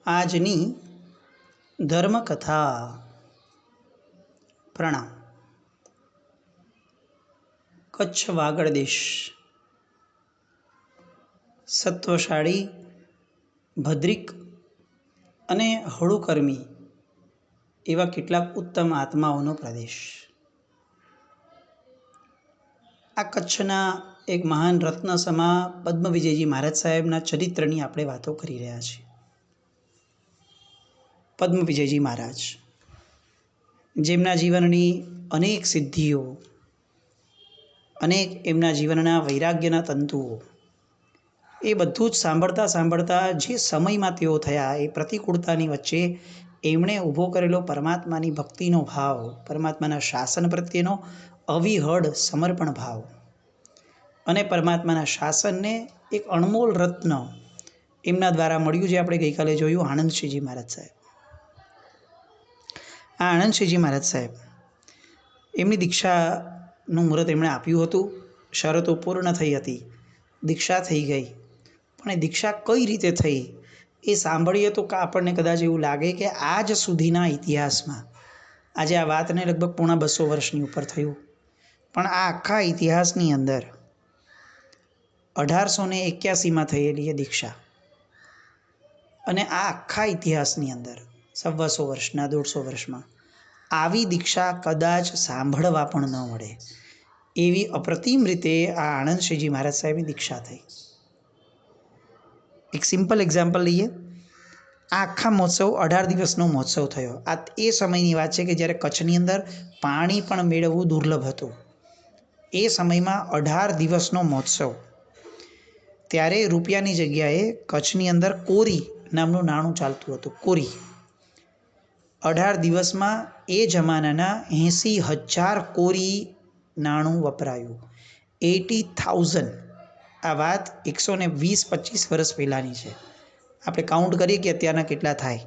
આજની ધર્મકથા. પ્રણામ. કચ્છ વાગડ દેશ સત્વશાળી, ભદ્રિક અને હળુકર્મી એવા કેટલાક ઉત્તમ આત્માઓનો પ્રદેશ. આ કચ્છના એક મહાન રત્ન સમા પદ્મ વિજયજી મહારાજ સાહેબના ચરિત્રની આપણે વાતો કરી રહ્યા છીએ. પદ્મ વિજયજી મહારાજ, જેમના જીવનની અનેક સિદ્ધિઓ, અનેક એમના જીવનના વૈરાગ્યના તંતુઓ, એ બધું જ સાંભળતા સાંભળતા જે સમયમાં તેઓ થયા, એ પ્રતિકૂળતાની વચ્ચે એમણે ઊભો કરેલો પરમાત્માની ભક્તિનો ભાવ, પરમાત્માના શાસન પ્રત્યેનો અવિહળ સમર્પણ ભાવ અને પરમાત્માના શાસનને એક અણમોલ રત્ન એમના દ્વારા મળ્યું, જે આપણે ગઈકાલે જોયું. આનંદસિંહજી મહારાજ સાહેબ. આ આનંદસિંહજી મહારાજ સાહેબ, એમની દીક્ષાનું મુહૂર્ત એમણે આપ્યું હતું. શરતો પૂર્ણ થઈ હતી, દીક્ષા થઈ ગઈ. પણ એ દીક્ષા કઈ રીતે થઈ એ સાંભળીએ તો આપણને કદાચ એવું લાગે કે આજ સુધીના ઇતિહાસમાં, આજે આ વાતને લગભગ પોણા 200 વર્ષની ઉપર થયું, પણ આ આખા ઇતિહાસની અંદર 1881માં થયેલી એ દીક્ષા, અને આ આખા ઇતિહાસની અંદર 125 વર્ષના 150 વર્ષમાં આવી દીક્ષા કદાચ સાંભળવા પણ ન મળે એવી અપ્રતિમ રીતે આ આનંદસિંહજી મહારાજ સાહેબની દીક્ષા થઈ. એક સિમ્પલ એક્ઝામ્પલ લઈએ. આ આખા મહોત્સવ 18 દિવસનો મહોત્સવ થયો. આ એ સમયની વાત છે કે જ્યારે કચ્છની અંદર પાણી પણ મેળવવું દુર્લભ હતું. એ સમયમાં 18 દિવસનો મહોત્સવ. ત્યારે રૂપિયાની જગ્યાએ કચ્છની અંદર કોરી નામનું નાણું ચાલતું હતું. કોરી 18 દિવસમાં એ જમાનાના 80,000 કોરી નાણું વપરાયું. 80,000. આ વાત 120-25 વર્ષ પહેલાંની છે. આપણે કાઉન્ટ કરીએ કે અત્યારના કેટલા થાય.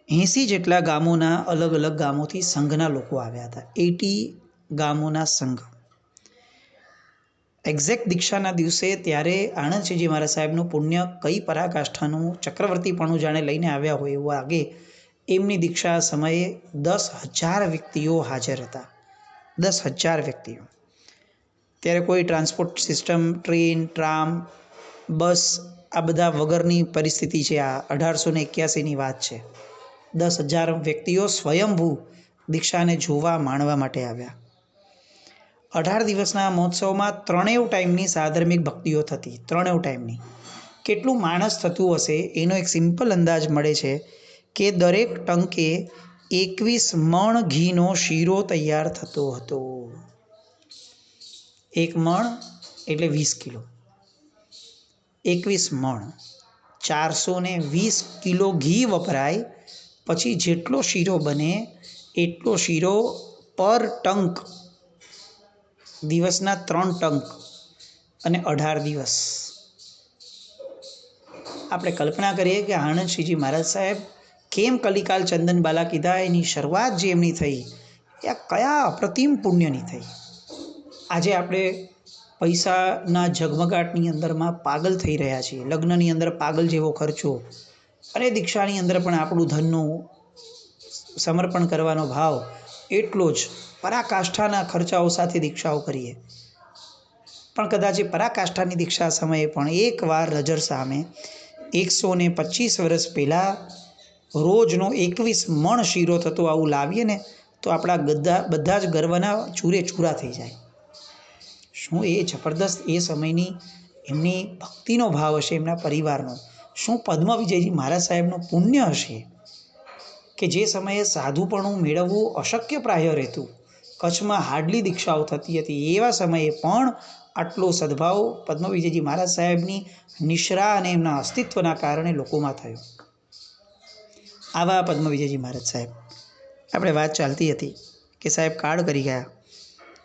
80 જેટલા ગામોના, અલગ અલગ ગામોથી સંઘના લોકો આવ્યા હતા. 80 ગામોના સંઘ. એક્ઝેક્ટ દીક્ષાના દિવસે ત્યારે આનંદસિંહજી મહારાજ સાહેબનું પુણ્ય કઈ પરાકાષ્ઠાનું, ચક્રવર્તીપણું જાણે લઈને આવ્યા હોય એવું આગે. એમની દીક્ષા સમયે 10,000 વ્યક્તિઓ હાજર હતા. 10,000 વ્યક્તિઓ. ત્યારે કોઈ ટ્રાન્સપોર્ટ સિસ્ટમ, ટ્રેન, ટ્રામ, બસ આ બધા વગરની પરિસ્થિતિ છે. આ 1881ની વાત છે. 10,000 વ્યક્તિઓ સ્વયંભૂ દીક્ષાને જોવા, માણવા માટે આવ્યા. 18 દિવસના મહોત્સવમાં 3 ટાઈમની સાધર્મિક ભક્તિઓ થતી. 3 ટાઈમની. કેટલું માણસ થતું હશે એનો એક સિમ્પલ અંદાજ મળે છે કે દરેક ટંકે 21 મણ ઘીનો શીરો તૈયાર થતો હતો. 1 મણ એટલે 20 કિલો. 21 મણ 420 કિલો ઘી વપરાય. પછી જેટલો શીરો બને એટલો શીરો પર ટંક, દિવસના 3 ટંક, અને 18 દિવસ. આપણે કલ્પના કરીએ કે આનંદસિંહજી મહારાજ સાહેબ કેમ કલિકાલ ચંદનબાલા કીધા, એની શરૂઆત જે એમની થઈ એ કયા અપ્રતિમ પુણ્યની થઈ. આજે આપણે પૈસાના ઝગમગાટની અંદરમાં પાગલ થઈ રહ્યા છીએ. લગ્નની અંદર પાગલ જેવો ખર્ચો, અને દીક્ષાની અંદર પણ આપણું ધનનું સમર્પણ કરવાનો ભાવ એટલો જ. પરાકાષ્ઠાના ખર્ચાઓ સાથે દીક્ષાઓ કરીએ. પણ કદાચ એ પરાકાષ્ઠાની દીક્ષા સમયે પણ એકવાર નજર સામે 125 વર્ષ પહેલાં રોજનો 21 મણ શીરો થતો આવું લાવીએ ને તો આપણા બધા જ ગર્વના ચૂરે ચૂરા થઈ જાય. શું એ જબરદસ્ત એ સમયની એમની ભક્તિનો ભાવ હશે, એમના પરિવારનો. શું પદ્મ વિજયજી મહારાજ સાહેબનું પુણ્ય હશે કે જે સમયે સાધુપણું મેળવવું અશક્ય પ્રાય રહેતું. કચ્છમાં હાર્ડલી દીક્ષાઓ થતી હતી. એવા સમયે પણ આટલો સદભાવ પદ્મ વિજયજી મહારાજ સાહેબની નિશ્રા અને એમના અસ્તિત્વના કારણે લોકોમાં થયો. આવા પદ્મ વિજયજી મહારાજ સાહેબ. આપણે વાત ચાલતી હતી કે સાહેબ કાળ કરી ગયા.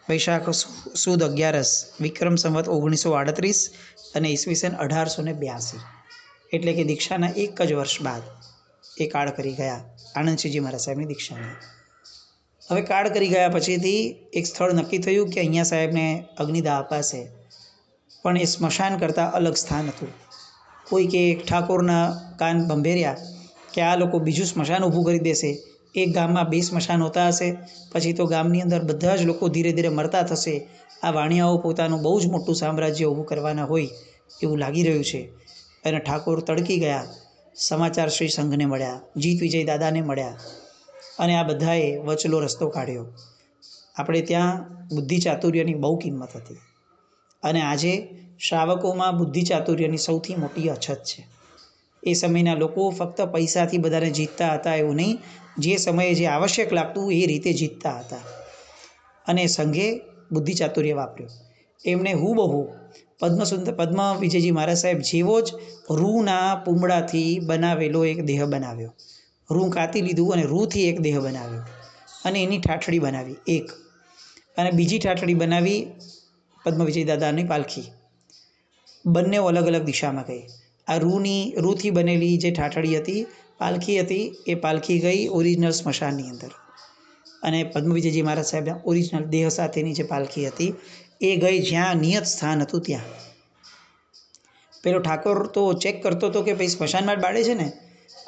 વૈશાખ સુદ 11, વિક્રમ સંવત 1938 અને ઈસવીસન 1882, એટલે કે દીક્ષાના એક જ વર્ષ બાદ એ કાળ કરી ગયા. આનંદસિંહજી મહારાજ સાહેબની દીક્ષાની. હવે કાળ કરી ગયા પછીથી એક સ્થળ નક્કી થયું કે અહીંયા સાહેબને અગ્નિદાહ અપાશે, પણ એ સ્મશાન કરતાં અલગ સ્થાન હતું. કોઈ કે ઠાકોરના કાન ભંભેર્યા કે આ લોકો બીજું સ્મશાન ઊભું કરી દેશે, એક ગામમાં 2 સ્મશાન હોતા હશે, પછી તો ગામની અંદર બધા જ લોકો ધીરે ધીરે મરતા થશે, આ વાણિયાઓ પોતાનું બહુ જ મોટું સામ્રાજ્ય ઊભું કરવાના હોય એવું લાગી રહ્યું છે. અને ઠાકોર તડકી ગયા, સમાચાર શ્રી સંઘને મળ્યા, જીત વિજય દાદાને મળ્યા, અને આ બધાએ વચલો રસ્તો કાઢ્યો. આપણે ત્યાં બુદ્ધિ ચાતુર્યની બહુ કિંમત હતી, અને આજે શ્રાવકોમાં બુદ્ધિ ચાતુર્યની સૌથી મોટી અછત છે. એ સમયના લોકો ફક્ત પૈસાથી બધાને જીતતા હતા એવું નહીં, જે સમયે જે આવશ્યક લાગતું એ રીતે જીતતા હતા. અને સંઘે બુદ્ધિ ચાતુર્ય વાપર્યું. એમણે હુબહુ પદ્મ વિજયજી મહારાજ સાહેબ જેવો જ રૂના પૂમડાથી બનાવેલો એક દેહ બનાવ્યો. રૂ કાતી લીધું અને રૂથી એક દેહ બનાવ્યો, અને એની ઠાઠડી બનાવી એક, અને બીજી ઠાઠડી બનાવી પદ્મ વિજય દાદાની પાલખી. બંને અલગ અલગ દિશામાં ગઈ. આ રૂથી બનેલી જે ઠાઠડી હતી, પાલખી હતી, એ પાલખી ગઈ ઓરિજિનલ સ્મશાનની અંદર, અને પદ્મ વિજયજી મહારાજ સાહેબના ઓરિજિનલ દેહ સાથેની જે પાલખી હતી એ ગઈ જ્યાં નિયત સ્થાન હતું ત્યાં. પેલો ઠાકોર તો ચેક કરતો હતો કે ભાઈ સ્મશાનમાં જ બાળે છે ને,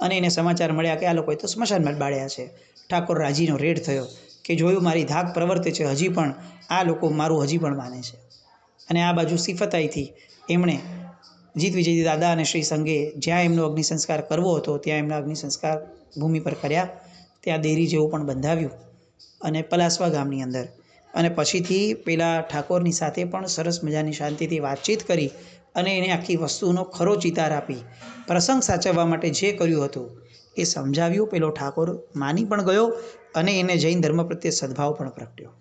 અને એને સમાચાર મળ્યા કે આ લોકોએ તો સ્મશાનમાં જ બાળ્યા છે. ઠાકોર રાજીનો રેડ થયો કે જોયું મારી ધાક પ્રવર્તે છે, હજી પણ આ લોકો મારું હજી પણ માને છે. અને આ બાજુ સિફતાઈથી એમણે જીત વિજયજી દાદા અને શ્રી સંઘે જ્યાં એમનો અગ્નિ સંસ્કાર કરવો હતો ત્યાં એમના અગ્નિ સંસ્કાર ભૂમિ પર કર્યા. ત્યાં દેરી જેવું પણ બંધાવ્યું, અને પલાસવા ગામની અંદર. અને પછીથી પેલા ઠાકોરની સાથે પણ સરસ મજાની શાંતિથી વાતચીત કરી, અને એને આખી વસ્તુનો ખરો ચિતાર આપી, પ્રસંગ સાચવવા માટે જે કર્યું હતું એ સમજાવ્યું. પેલો ઠાકોર માની પણ ગયો, અને એને જૈન ધર્મ પ્રત્યે સદભાવ પણ પ્રગટ્યો.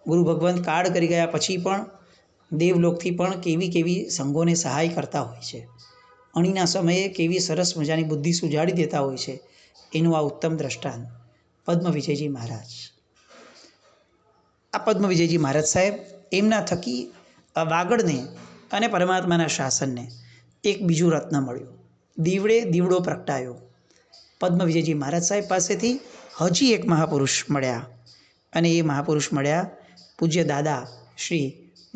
ગુરુ ભગવંત કાળ કરી ગયા પછી પણ દેવલોકથી પણ કેવી કેવી સંઘોને સહાય કરતા હોય છે, અણીના સમયે કેવી સરસ મજાની બુદ્ધિ સુજાડી દેતા હોય છે, એનું આ ઉત્તમ દ્રષ્ટાંત પદ્મ વિજયજી મહારાજ. આ પદ્મ વિજયજી મહારાજ સાહેબ એમના થકી વાગડને અને પરમાત્માના શાસનને એક બીજું રત્ન મળ્યું. દીવડે દીવડો પ્રગટાયો. પદ્મ વિજયજી મહારાજ સાહેબ પાસેથી હજી એક મહાપુરુષ મળ્યા, અને એ મહાપુરુષ મળ્યા પૂજ્ય દાદા શ્રી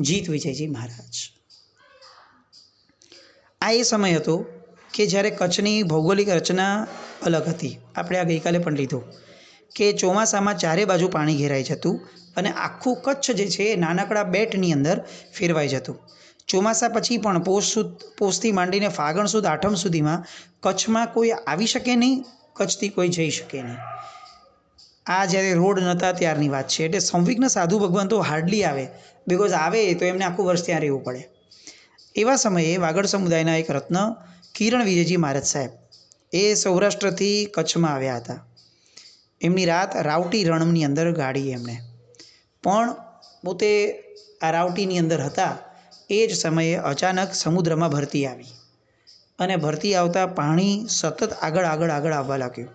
જીત વિજયજી મહારાજ. આ એ સમય હતો કે જ્યારે કચ્છની ભૌગોલિક રચના અલગ હતી. આપણે આ ગઈકાલે પણ લીધું કે ચોમાસામાં ચારે બાજુ પાણી ઘેરાઈ જતું, અને આખું કચ્છ જે છે એ નાનકડા બેટની અંદર ફેરવાઈ જતું. ચોમાસા પછી પણ પોષથી માંડીને ફાગણ સુદ આઠમ સુધીમાં કચ્છમાં કોઈ આવી શકે નહીં, કચ્છથી કોઈ જઈ શકે નહીં. આ જ્યારે રોડ નહોતા ત્યારની વાત છે, એટલે સંવિઘ્ન સાધુ ભગવંતો હાર્ડલી આવે, બિકોઝ આવે તો એમને આખું વર્ષ ત્યાં રહેવું પડે. એવા સમયે વાગડ સમુદાયના એક રત્ન કિરણ વિજયજી મહારાજ સાહેબ એ સૌરાષ્ટ્રથી કચ્છમાં આવ્યા હતા. એમની રાત રાવટી રણની અંદર ગાળી એમણે, પણ પોતે આ રાવટીની અંદર હતા એ જ સમયે અચાનક સમુદ્રમાં ભરતી આવી, અને ભરતી આવતા પાણી સતત આગળ આગળ આગળ આવવા લાગ્યું.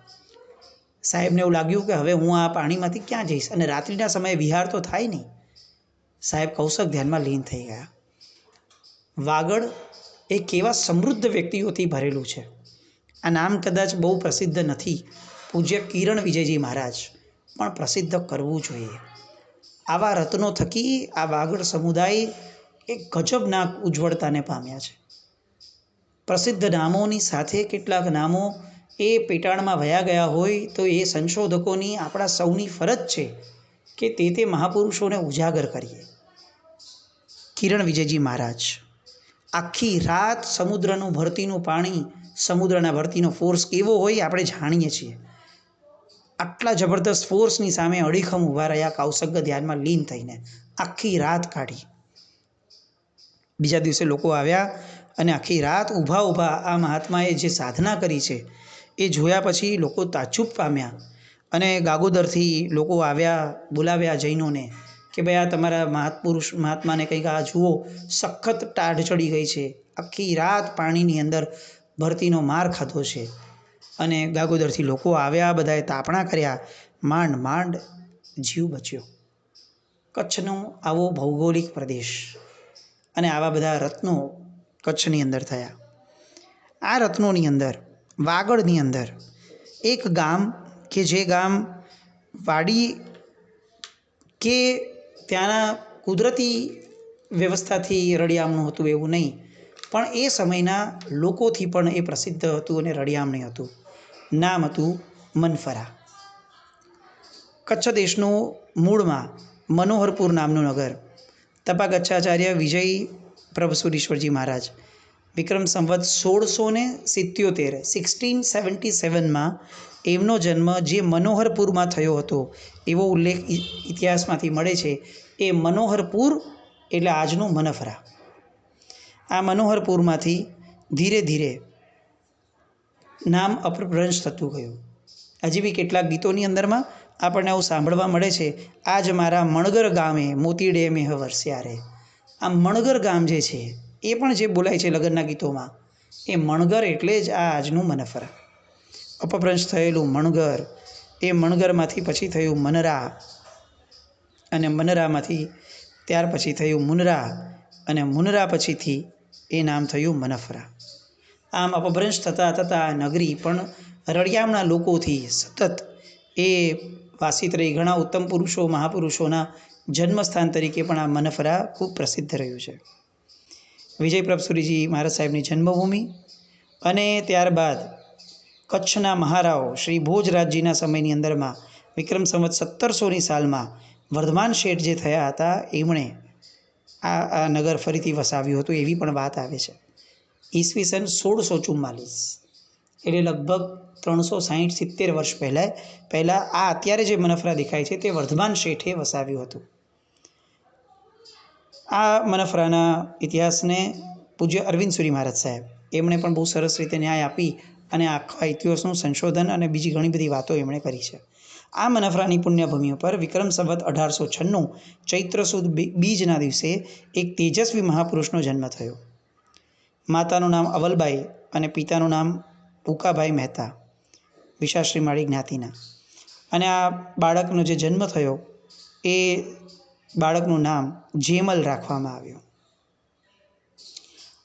સાહેબને એવું લાગ્યું કે હવે હું આ પાણીમાંથી ક્યાં જઈશ, અને રાત્રિના સમયે વિહાર તો થાય નહીં. સાહેબ કૌશક ધ્યાનમાં લીન થઈ ગયા. વાગડ એ કેવા સમૃદ્ધ વ્યક્તિઓથી ભરેલું છે. આ નામ કદાચ બહુ પ્રસિદ્ધ નથી, પૂજ્ય કિરણ વિજયજી મહારાજ, પણ પ્રસિદ્ધ કરવું જોઈએ. આવા રત્નો થકી આ વાગડ સમુદાય એક ગજબના ઉજ્જવળતાને પામ્યા છે. પ્રસિદ્ધ નામોની સાથે કેટલાક નામો એ પેટાળમાં વયા ગયા હોય તો એ સંશોધકોની આપણા સૌની ફરજ છે કે તે મહાપુરુષોને ઉજાગર કરીએ. કિરણ વિજયજી મહારાજ આખી રાત સમુદ્રનું ભરતીનું પાણી, સમુદ્રના ભરતીનો ફોર્સ કેવો હોય આપણે જાણીએ છીએ. આટલા જબરદસ્ત ફોર્સની સામે અડીખમ ઊભા રહ્યા, કૌશક ધ્યાનમાં લીન થઈને આખી રાત કાઢી. બીજા દિવસે લોકો આવ્યા, અને આખી રાત ઊભા ઊભા આ મહાત્માએ જે સાધના કરી છે એ જોયા પછી લોકો તાજુબ પામ્યા, અને ગાગોદરથી લોકો આવ્યા, બોલાવ્યા જૈનોને કે ભાઈ આ તમારા મહાત્માને કંઈક આ જુઓ, સખત ટાઢ ચડી ગઈ છે, આખી રાત પાણીની અંદર ભરતીનો માર ખાધો છે. અને ગાગોદરથી લોકો આવ્યા, બધાએ તાપણા કર્યા, માંડ માંડ જીવ બચ્યો. કચ્છનો આવો ભૌગોલિક પ્રદેશ, અને આવા બધા રત્નો કચ્છની અંદર થયા. આ રત્નોની અંદર વાગડની અંદર એક ગામ કે જે ગામ વાડી કે ત્યાંના કુદરતી વ્યવસ્થાથી રળિયામણું હતું એવું નહીં, પણ એ સમયના લોકોથી પણ એ પ્રસિદ્ધ હતું અને રળિયામણું હતું. નામ હતું મનફરા. કચ્છ દેશનું મૂળમાં મનોહરપુર નામનું નગર. તપાગચ્છાચાર્ય વિજય પ્રભસુરીશ્વરજી મહારાજ વિક્રમ સંવત 1677 1677માં એમનો જન્મ જે મનોહરપુરમાં થયો હતો એવો ઉલ્લેખ ઇતિહાસમાંથી મળે છે. એ મનોહરપુર એટલે આજનું મનફરા. આ મનોહરપુરમાંથી ધીરે ધીરે નામ અપભ્રંશ થતું ગયું. હજી બી કેટલાક ગીતોની અંદરમાં આપણને આવું સાંભળવા મળે છે, આજ મારા મણગર ગામે મોતી ડેમે વરસ્યા રે. આ મણગર ગામ જે છે એ પણ જે બોલાય છે લગ્નના ગીતોમાં, એ મણગર એટલે જ આ આજનું મનફરા. અપભ્રંશ થયેલું મણગર, એ મણગરમાંથી પછી થયું મનરા, અને મનરામાંથી ત્યાર પછી થયું મુનરા, અને મુનરા પછીથી એ નામ થયું મનફરા. આમ અપભ્રંશ થતાં થતાં નગરી પણ રળિયામણા લોકોથી સતત એ વાસિત રહી. ઘણા ઉત્તમ પુરુષો, મહાપુરુષોના જન્મસ્થાન તરીકે પણ આ મનફરા ખૂબ પ્રસિદ્ધ રહ્યું છે. વિજય પ્રભસુરીજી મહારાજ સાહેબની જન્મભૂમિ, અને ત્યારબાદ કચ્છના મહારાઓ શ્રી ભોજરાજજીના સમયની અંદરમાં વિક્રમ સંવત 1700ની સાલમાં વર્ધમાન શેઠ જે થયા હતા એમણે આ નગર ફરીથી વસાવ્યું હતું એવી પણ વાત આવે છે. ઈસવીસન 1644 એટલે લગભગ 360-70 વર્ષ પહેલાં આ અત્યારે જે મનફરા દેખાય છે તે વર્ધમાન શેઠે વસાવ્યું હતું. આ મનફરાના ઇતિહાસને પૂજ્ય અરવિંદ સુરી મહારાજ સાહેબ એમણે પણ બહુ સરસ રીતે ન્યાય આપી અને આખા ઇતિહાસનું સંશોધન અને બીજી ઘણી બધી વાતો એમણે કરી છે. આ મનફરાની પુણ્યભૂમિ ઉપર વિક્રમ સંવત 1896 ચૈત્ર સુદ બીજના દિવસે એક તેજસ્વી મહાપુરુષનો જન્મ થયો. માતાનું નામ અવલબાઈ અને પિતાનું નામ ઉકાભાઈ મહેતા, વિશાશ્રી માળી જ્ઞાતિના. અને આ બાળકનો જે જન્મ થયો એ બાળકનું નામ જેમલ રાખવામાં આવ્યું.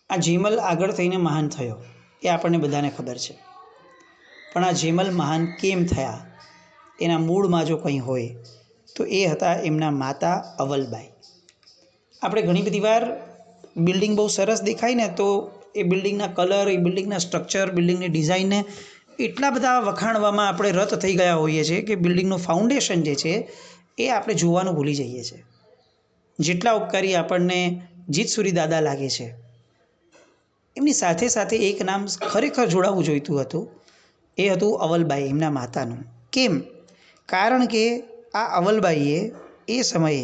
આ જેમલ આગળ થઈને મહાન થયો એ આપણને બધાને ખબર છે, પણ આ જેમલ મહાન કેમ થયા એના મૂળમાં જો કંઈ હોય તો એ હતા એમના માતા અવલબાઈ. આપણે ઘણી બધી વાર બિલ્ડિંગ બહુ સરસ દેખાય ને તો એ બિલ્ડિંગના કલર, એ બિલ્ડિંગના સ્ટ્રક્ચર, બિલ્ડિંગની ડિઝાઇનને એટલા બધા વખાણવામાં આપણે રત થઈ ગયા હોઈએ છીએ કે બિલ્ડિંગનું ફાઉન્ડેશન જે છે એ આપણે જોવાનું ભૂલી જઈએ છીએ. જેટલા ઉપકારી આપણને જીતસુરી દાદા લાગે છે, એમની સાથે સાથે એક નામ ખરેખર જોડાવવું જોઈતું હતું. એ હતું અવલબાઈ, એમના માતાનું. કેમ? કારણ કે આ અવલબાઈએ એ સમયે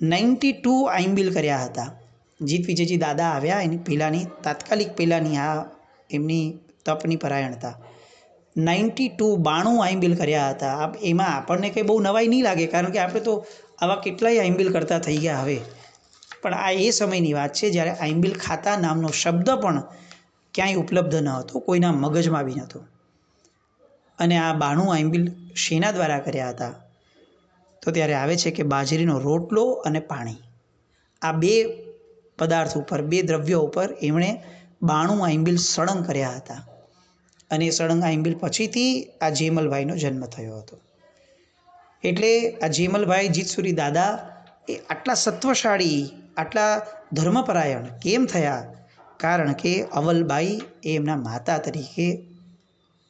92 આઈમ્બિલ કર્યા હતા. જીત વિજયજી દાદા આવ્યા એની પહેલાંની તાત્કાલિક પહેલાંની આ એમની તપની પરાયણતા 92 આઈમ્બિલ કર્યા હતા. એમાં આપણને કંઈ બહુ નવાઈ નહીં લાગે, કારણ કે આપણે તો આવા કેટલાય આઈમ્બિલ કરતા થઈ ગયા હવે. પણ આ એ સમયની વાત છે જ્યારે આઈમ્બિલ ખાતા નામનો શબ્દ પણ ક્યાંય ઉપલબ્ધ ન હતો, કોઈના મગજમાં બી નહોતો. અને આ 92 આઈમ્બિલ શેના દ્વારા કર્યા હતા? તો ત્યારે આવે છે કે બાજરીનો રોટલો અને પાણી, આ બે પદાર્થ ઉપર, બે દ્રવ્યો ઉપર એમણે 92 આઈમ્બિલ સળંગ કર્યા હતા. અને એ સળંગ આઈમ્બિલ પછીથી આ જેમલભાઈનો જન્મ થયો હતો. એટલે આ જેમલભાઈ જીતસુરી દાદા એ આટલા સત્વશાળી, આટલા ધર્મપરાયણ કેમ થયા? કારણ કે અવલબાઈ એ એમના માતા તરીકે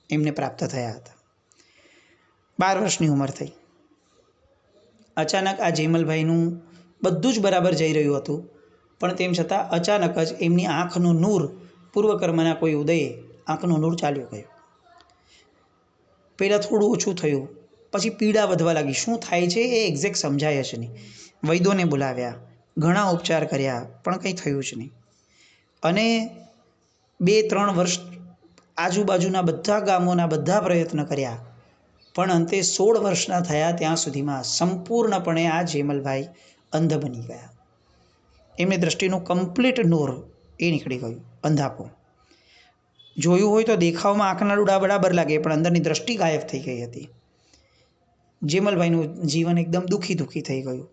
એમને પ્રાપ્ત થયા હતા. 12 વર્ષની ઉંમર થઈ. અચાનક આ જેમલભાઈનું બધું જ બરાબર જઈ રહ્યું હતું, પણ તેમ છતાં અચાનક જ એમની આંખનું નૂર, પૂર્વકર્મના કોઈ ઉદયે આંખનું નૂર ચાલ્યું ગયું. પહેલાં થોડું ઓછું થયું, પછી પીડા વધવા લાગી. શું થાય છે એ એક્ઝેક્ટ સમજાય જ નહીં. વૈદ્યોને બોલાવ્યા, ઘણા ઉપચાર કર્યા, પણ કંઈ થયું જ નહીં. અને 2-3 વર્ષ આજુબાજુના બધા ગામોના બધા પ્રયત્ન કર્યા, પણ અંતે 16 વર્ષના થયા ત્યાં સુધીમાં સંપૂર્ણપણે આ જેમલભાઈ અંધ બની ગયા. એમની દૃષ્ટિનું કમ્પ્લીટ નૂર એ નીકળી ગયું, અંધાપો. જોયું હોય તો દેખાવમાં આંખના ડોળા બરાબર લાગે, પણ અંદરની દૃષ્ટિ ગાયબ થઈ ગઈ હતી. જેમલભાઈનું જીવન એકદમ દુઃખી થઈ ગયું.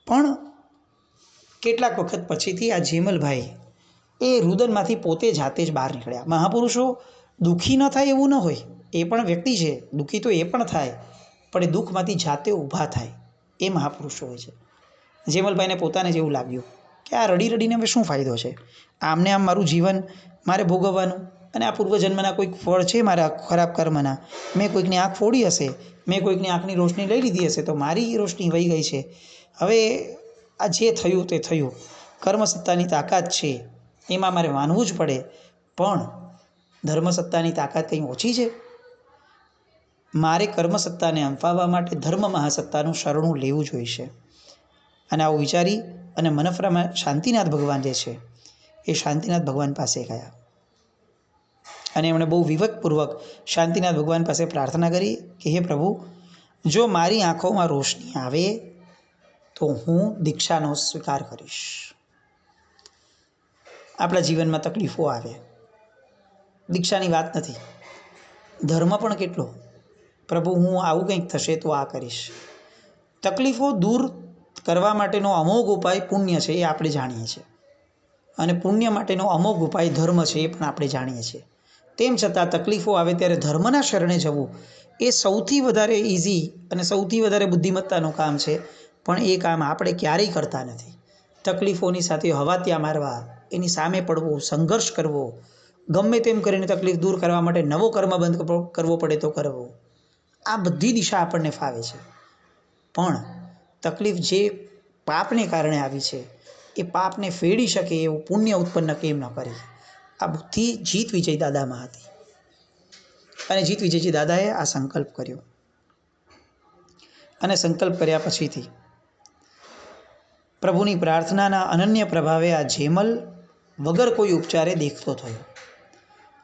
પણ કેટલાક વખત પછીથી આ જેમલભાઈ એ રુદનમાંથી પોતે જાતે જ બહાર નીકળ્યા. મહાપુરુષો દુઃખી ન થાય એવું ન હોય, એ પણ વ્યક્તિ છે, દુઃખી તો એ પણ થાય, પણ એ દુઃખમાંથી જાતે ઊભા થાય એ મહાપુરુષો હોય છે. જેમલભાઈને પોતાને જ એવું લાગ્યું કે આ રડી રડીને હવે શું ફાયદો છે, આમને આમ મારું જીવન મારે ભોગવવાનું, અને આ પૂર્વજન્મના કોઈક ફળ છે મારા ખરાબ કર્મના, મેં કોઈકની આંખ ફોડી હશે, મેં કોઈકની આંખની રોશની લઈ લીધી હશે, તો મારી રોશની વહી ગઈ છે. હવે આ જે થયું તે થયું, કર્મસત્તાની તાકાત છે એમાં મારે માનવું જ પડે, પણ ધર્મસત્તાની તાકાત કંઈ ઓછી છે? મારે કર્મસત્તાને અંફાવવા માટે ધર્મ મહાસત્તાનું શરણું લેવું જોઈશે. અને આવું વિચારી અને મનફરામાં શાંતિનાથ ભગવાન જે છે એ શાંતિનાથ ભગવાન પાસે ગયા અને એમણે બહુ વિવેકપૂર્વક શાંતિનાથ ભગવાન પાસે પ્રાર્થના કરી કે હે પ્રભુ, જો મારી આંખોમાં રોશની આવે તો હું દીક્ષાનો સ્વીકાર કરીશ. આપણા જીવનમાં તકલીફો આવે, દીક્ષાની વાત નથી, ધર્મ પણ કેટલો, પ્રભુ હું આવું કંઈક થશે તો આ કરીશ. તકલીફો દૂર કરવા માટેનો અમોઘ ઉપાય પુણ્ય છે, એ આપણે જાણીએ છીએ, અને પુણ્ય માટેનો અમોઘ ઉપાય ધર્મ છે, એ પણ આપણે જાણીએ છીએ. તેમ છતાં તકલીફો આવે ત્યારે ધર્મના શરણે જવું એ સૌથી વધારે ઇઝી અને સૌથી વધારે બુદ્ધિમત્તાનું કામ છે, પણ એ કામ આપણે ક્યારેય કરતા નથી. તકલીફોની સાથે હવાત્યા મારવા, એની સામે પડવું, સંઘર્ષ કરવો, ગમે તેમ કરીને તકલીફ દૂર કરવા માટે નવો કર્મબંધ કરવો પડે તો કરવો, આ બધી દિશા આપણને ફાવે છે. પણ તકલીફ જે પાપને કારણે આવી છે એ પાપને ફેડી શકે એવું પુણ્ય ઉત્પન્ન કેમ ન કરી? આ બુદ્ધિ જીત વિજય દાદામાં હતી, અને જીત વિજયજી દાદાએ આ સંકલ્પ કર્યો, અને સંકલ્પ કર્યા પછીથી પ્રભુની પ્રાર્થનાના અનન્ય પ્રભાવે આ જેમલ વગર કોઈ ઉપચારે દેખતો થયો.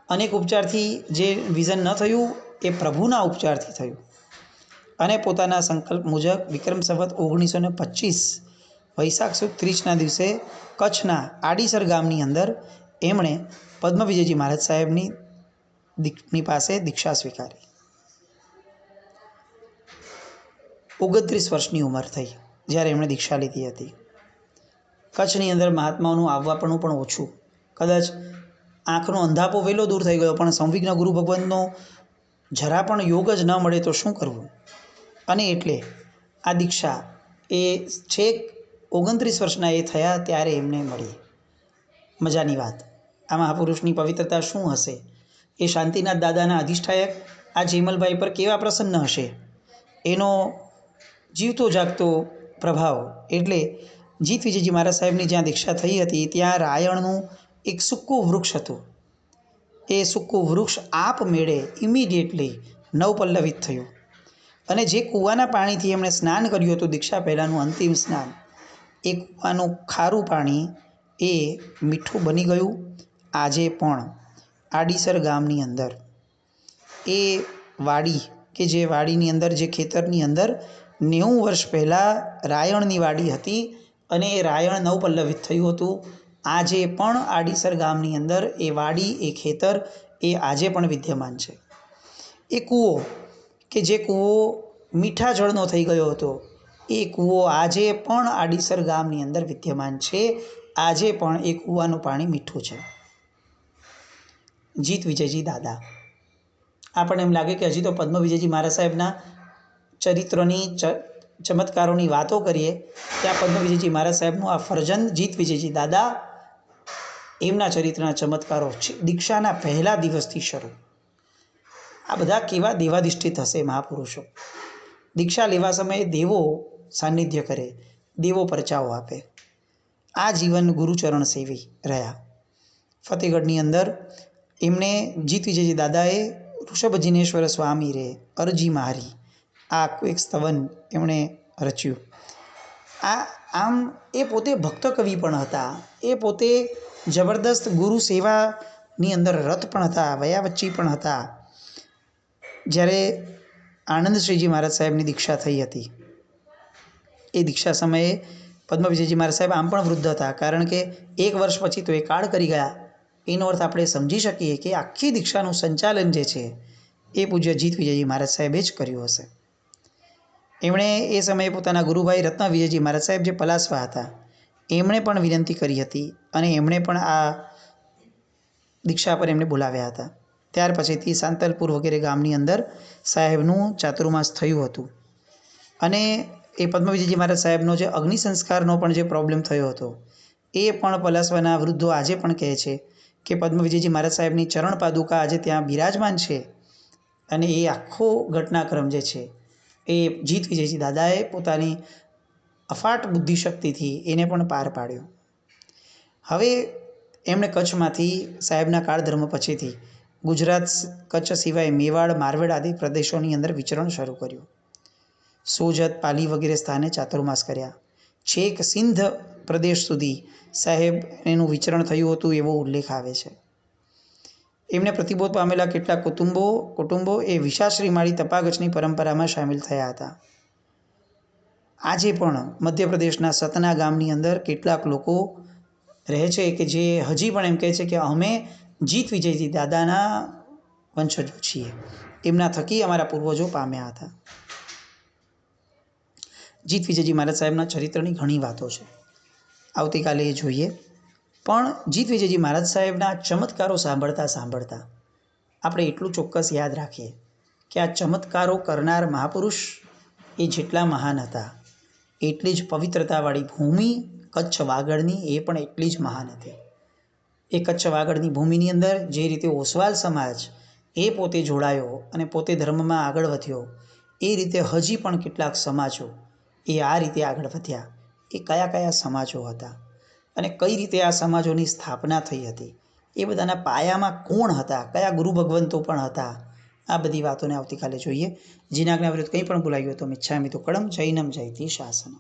અનેક ઉપચારથી જે વિઝન ન થયું એ પ્રભુના ઉપચારથી થયું, અને પોતાના સંકલ્પ મુજબ વિક્રમ સંવત 1925 વૈશાખ સુદ 30ના દિવસે કચ્છના આડીસર ગામની અંદર એમણે પદ્મવિજયજી મહારાજ સાહેબની પાસે દીક્ષા સ્વીકારી. 29 વર્ષની ઉંમર થઈ જ્યારે એમણે દીક્ષા લીધી હતી. કચ્છની અંદર મહાત્માઓનું આવવાપણું પણ ઓછું, કદાચ આંખનો અંધાપો વહેલો દૂર થઈ ગયો, પણ સંવિઘ્ન ગુરુ ભગવંતનો જરા પણ યોગ જ ન મળે તો શું કરવું? અને એટલે આ દીક્ષા એ છેક 29 વર્ષના એ થયા ત્યારે એમને મળી. મજાની વાત, આ મહાપુરુષની પવિત્રતા શું હશે? એ શાંતિનાથ દાદાના અધિષ્ઠાયક આ જેમલભાઈ પર કેવા પ્રસન્ન હશે? એનો જીવતો જાગતો પ્રભાવ. એટલે જીત વિજયજી મહારાજ સાહેબની જ્યાં દીક્ષા થઈ હતી ત્યાં રાયણનું એક સૂકું વૃક્ષ હતું. એ સૂકું વૃક્ષ આપમેળે ઇમિડિયેટલી નવપલ્લવિત થયું, અને જે કૂવાના પાણીથી એમણે સ્નાન કર્યું હતું દીક્ષા પહેલાંનું અંતિમ સ્નાન, એ કૂવાનું ખારું પાણી એ મીઠું બની ગયું. આજે પણ આડીસર ગામની અંદર એ વાડી કે જે વાડીની અંદર, જે ખેતરની અંદર 90 વર્ષ પહેલાં રાયણની વાડી હતી, અને એ રાયણ નવપલ્લવિત થયું હતું. આજે પણ આડીસર ગામની અંદર એ વાડી, એ ખેતર એ આજે પણ વિદ્યમાન છે. એ કૂવો કે જે કૂવો મીઠા જળનો થઈ ગયો હતો, એ કૂવો આજે પણ આડીસર ગામની અંદર વિદ્યમાન છે. આજે પણ એ કૂવાનું પાણી મીઠું છે. જીત વિજયજી દાદા. આપણને એમ લાગે કે હજી તો પદ્મ વિજયજી મહારાજ સાહેબના ચરિત્રોની ચમત્કારોની વાતો કરીએ, ત્યાં પદ્મ વિજયજી મહારાજ સાહેબનું આ ફરજંદ જીત વિજયજી દાદા, એમના ચરિત્રના ચમત્કારો દીક્ષાના પહેલા દિવસથી શરૂ. આ બધા કેવા દેવાધિષ્ઠિત હશે મહાપુરુષો! દીક્ષા લેવા સમયે દેવો સાનિધ્ય કરે, દેવો પરચાઓ આપે. આ જીવન ગુરુચરણ સેવી રહ્યા. ફતેહગઢની અંદર એમણે જીત વિજયજી દાદાએ ઋષભ જિનેશ્વર સ્વામી રે અરજી મારી, આ આખું એક સ્તવન એમણે રચ્યું. આમ એ પોતે ભક્ત કવિ પણ હતા, એ પોતે જબરદસ્ત ગુરુ સેવાની અંદર રત પણ હતા, વયાવચ્ચી પણ હતા. જ્યારે આનંદશ્રીજી મહારાજ સાહેબની દીક્ષા થઈ હતી, એ દીક્ષા સમયે પદ્મ વિજયજી મહારાજ સાહેબ આમ પણ વૃદ્ધ હતા, કારણ કે 1 વર્ષ પછી તો એ કાળ કરી ગયા. એનો અર્થ આપણે સમજી શકીએ કે આખી દીક્ષાનું સંચાલન જે છે એ પૂજ્ય જીત વિજયજી મહારાજ સાહેબે જ કર્યું હશે. એમણે એ સમયે પોતાના ગુરુભાઈ રત્ન વિજયજી મહારાજ સાહેબ જે પલાસવા હતા, એમણે પણ વિનંતી કરી હતી, અને એમણે પણ આ દીક્ષા પર એમને બોલાવ્યા હતા. ત્યાર પછીથી સાંતલપુર વગેરે ગામની અંદર સાહેબનું ચાતુર્માસ થયું હતું. અને એ પદ્મ વિજયજી મહારાજ સાહેબનો જે અગ્નિ સંસ્કારનો પણ જે પ્રોબ્લેમ થયો હતો, એ પણ પલાસવાના વૃદ્ધો આજે પણ કહે છે કે પદ્મવિજયજી મહારાજ સાહેબની ચરણ પાદુકા આજે ત્યાં બિરાજમાન છે અને એ આખો ઘટનાક્રમ જે છે એ જીત વિજયજી દાદાએ પોતાની અફાટ બુદ્ધિશક્તિથી એને પણ પાર પાડ્યો. હવે એમણે કચ્છમાંથી સાહેબના કાળધર્મ પછીથી ગુજરાત કચ્છ સિવાય મેવાડ મારવેડ આદિ પ્રદેશોની અંદર વિચરણ શરૂ કર્યું. સોજત પાલી વગેરે સ્થાને ચાતુર્માસ કર્યા. છેક સિંધ પ્રદેશ સુધી સાહેબ એનું વિચરણ થયું હતું એવો ઉલ્લેખ આવે છે. એમને પ્રતિબોધ પામેલા કેટલાક કુટુંબો એ વિશાશ્રી માળી તપાગચની પરંપરામાં સામેલ થયા હતા. આજે પણ મધ્યપ્રદેશના સતના ગામની અંદર કેટલાક લોકો રહે છે કે જે હજી પણ એમ કહે છે કે અમે જીત વિજયજી દાદાના વંશજો છીએ, એમના થકી અમારા પૂર્વજો પામ્યા હતા. જીત વિજયજી મહારાજ સાહેબના ચરિત્રની ઘણી વાતો છે, આવતીકાલે એ જોઈએ. પણ જીત વિજયજી મહારાજ સાહેબના ચમત્કારો સાંભળતા આપણે એટલું ચોક્કસ યાદ રાખીએ કે આ ચમત્કારો કરનાર મહાપુરુષ એ જેટલા મહાન હતા એટલી જ પવિત્રતાવાળી ભૂમિ કચ્છ વાગડની એ પણ એટલી જ મહાન હતી. એ કચ્છ વાગડની ભૂમિની અંદર જે રીતે ઓસવાલ સમાજ એ પોતે જોડાયો અને પોતે ધર્મમાં આગળ વધ્યો, એ રીતે હજી પણ કેટલાક સમાજો એ આ રીતે આગળ વધ્યા. એ કયા કયા સમાજો હતા અને કઈ રીતે આ સમાજોની સ્થાપના થઈ હતી, એ બધાના પાયામાં કોણ હતા, કયા ગુરુ ભગવંતો પણ હતા, આ બધી વાતોને આવતીકાલે જોઈએ. જીનાજ્ઞા વિરુદ્ધ કંઈ પણ બોલાયું તો મિચ્છામિ દુક્કડમ જૈનમ જયતિ શાસનમ.